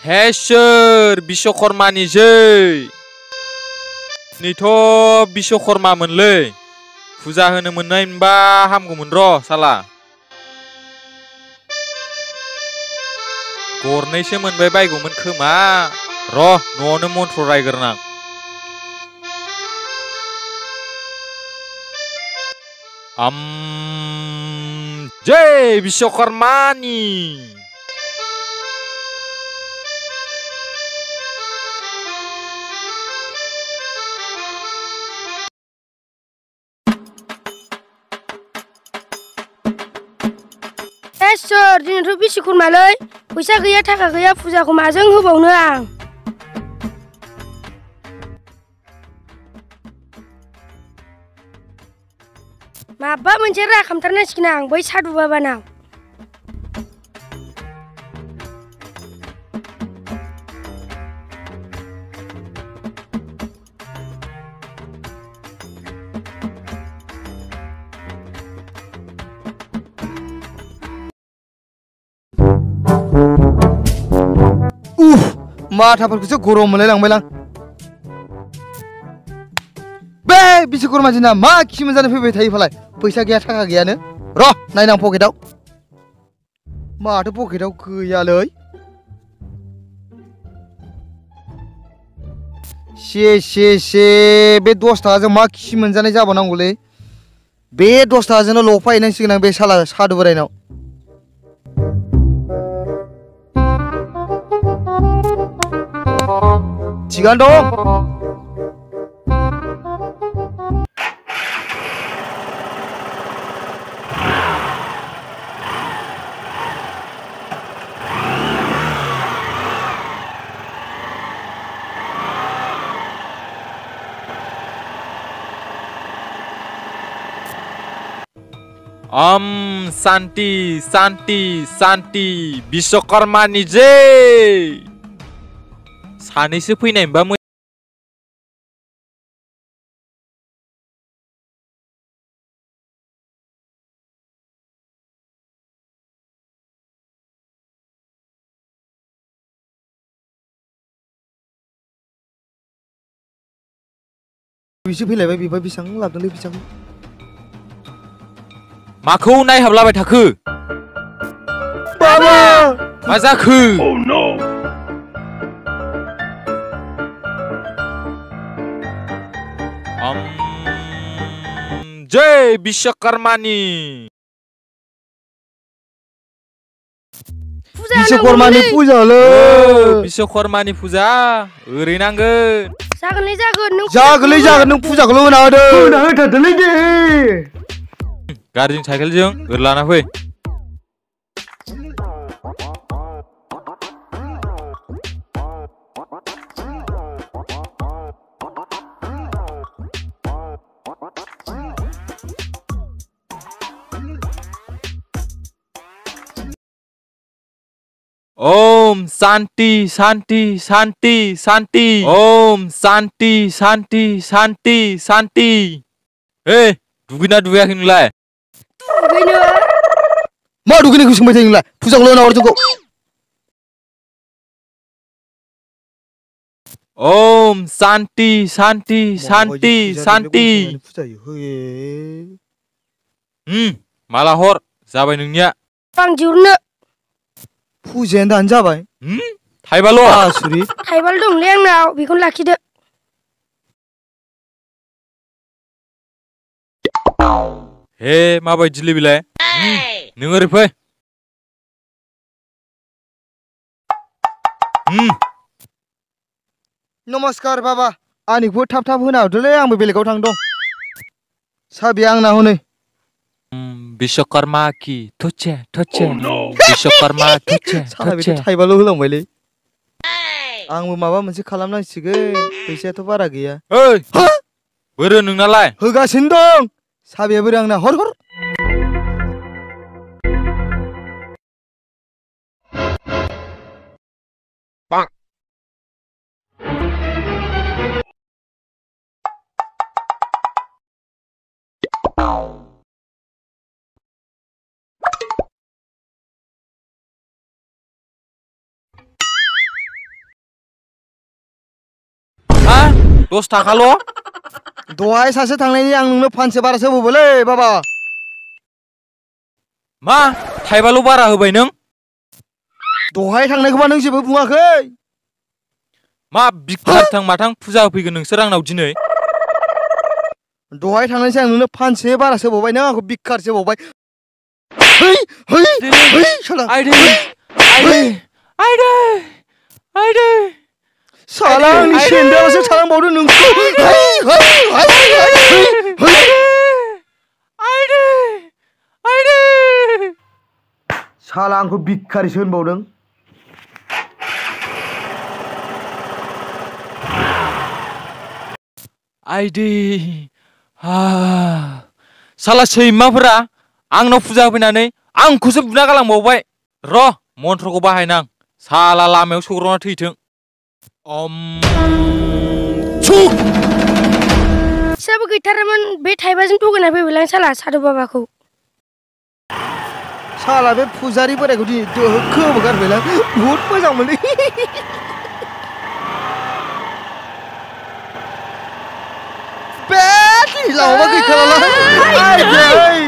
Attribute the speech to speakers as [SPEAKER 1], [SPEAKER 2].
[SPEAKER 1] हे सोर बिश्वकर्मानि जै नैथ' बिश्वकर्मामोनलै फुजा होनो मोननाय मोनबा हामगौमोन र' साला गरनैसो मोनबाय बायगौमोन खोमा र' न'आवनो मन्त्र रायग्रोनां जय बिश्वकर्मानि
[SPEAKER 2] सोर दिनैथ' बिश्वकर्मालै फैसा गैया थाखा गैया फुजाखौ माजों होबावनो आं माबा मोनसे राहा खालामथारनांसिगोन आं बै सादु बाबानाव
[SPEAKER 3] माथाफोरखौसो गरम मोनलायलांबायलां बे बिश्वकर्मा दिना मा खि मोनजानो फैबाय थायो फालाय फैसा गैया थाखा गैयानो र' नायनां पकेटाव माथो पकेटाव गैयालै से बे 10 थाखाजों मा खि मोनजानाय जाबावनांगौलै बे 10 थाखाजोंनो लफायहैनांसिगोन आं बे साला सादु बोरायनाव थिगानो दं
[SPEAKER 1] शान्ति शान्ति शान्ति बिश्वकर्मानि जय सानैसो फैनाय मोनबा
[SPEAKER 3] बिसो फैलायबाय बिबा बेसेबां लाबोदोंलै फैसाखौ
[SPEAKER 1] माखौ नायहाबलाबाय थाखो
[SPEAKER 3] बाबा
[SPEAKER 1] मा जाखो जय बिश्वकर्मानि
[SPEAKER 3] बिश्वकर्मानि फुजालै
[SPEAKER 1] बिश्वकर्मानि फुजा ओरै नांगोन
[SPEAKER 3] जागोनलै नों फुजाखौल' होना होथारदोलै दे
[SPEAKER 1] गारिजों साइकेलजों ओरै लाना फै ओम शान्ति शान्ति शान्ति शान्ति ओम शान्ति शान्ति शान्ति शान्ति दुगैना दुगैयाखै नोंलाय
[SPEAKER 3] मा दुगैनायखौ सोंबाय थायो नोंलाय फुजाखौल' होना हर जोंखौ
[SPEAKER 1] ओम शान्ति शान्ति शान्ति शान्ति माला हर जाबाय नोंनिया
[SPEAKER 2] आं दिहुननो
[SPEAKER 3] फुजायानो दानो जाबाय
[SPEAKER 1] थाइबाल'
[SPEAKER 2] थाइबाल दंलै आंनाव बेखौनो लाखिदो
[SPEAKER 1] हे माबायदिलै बेलाय नों ओरै फै
[SPEAKER 3] नमस्कार बाबा आंनिखौबो थाब थाब होना हरदोलै आंबो बेलेगाव थांनो दं साबिया आंना हनै
[SPEAKER 1] बिश्वकर्मा की थुचे थुचे बिश्वकर्मा थुचे थुचे
[SPEAKER 3] थाइबाल' होलांबायलै आंबो माबा मोनसे खालामनांसिगोन फैसायाथ' बारा गैया
[SPEAKER 1] बोरो नोंनालाय
[SPEAKER 3] होगासिनो दं साबिया बोरो आंना हर
[SPEAKER 1] 10 थाखाल'।
[SPEAKER 3] दहाय सासे थांनायनि आं नोंनो फानसे बारासो होबावबायलै बाबा।
[SPEAKER 1] मा थाइबाल' बारा होबाय नों?
[SPEAKER 3] दहाय थांनायखौबा नों जेबो बुङाखै?
[SPEAKER 1] मा बिखारथां माथां फुजा होफैगोन नोंसोर आंनाव दिनै?
[SPEAKER 3] दहाय थांनायसै आं नोंनो फानसे बारासो होबावबाय नों आंखौ बिखारसो होबावबाय। है है है साला
[SPEAKER 1] आइदै आइदै आइदै आइदै
[SPEAKER 3] साला आंनि
[SPEAKER 1] आइदै
[SPEAKER 3] सेन्देलासो थालांबावदों नोंखौ। है है है है
[SPEAKER 1] आइदै आइदै
[SPEAKER 3] साला आंखौ बिखारिसो होनबावदों।
[SPEAKER 1] आइदै हा साला सैमाफोरा आंनाव फुजा होफैनानै आंखौसो बुना गालांबावबाय। र' मन्त्रखौ बाहायनां साला लामायाव सौग्रावना थैथों।
[SPEAKER 2] फैसाबो गैथारामोन बे थाइबाजों थगायना फैबायलां साला सादु बाबाखौ।
[SPEAKER 3] साला बे फुजारि बोरायखौ दिनै दोखो होबोगारबायलां बहुद मोजां मोनो। बे लावबा गैखालालां आइदै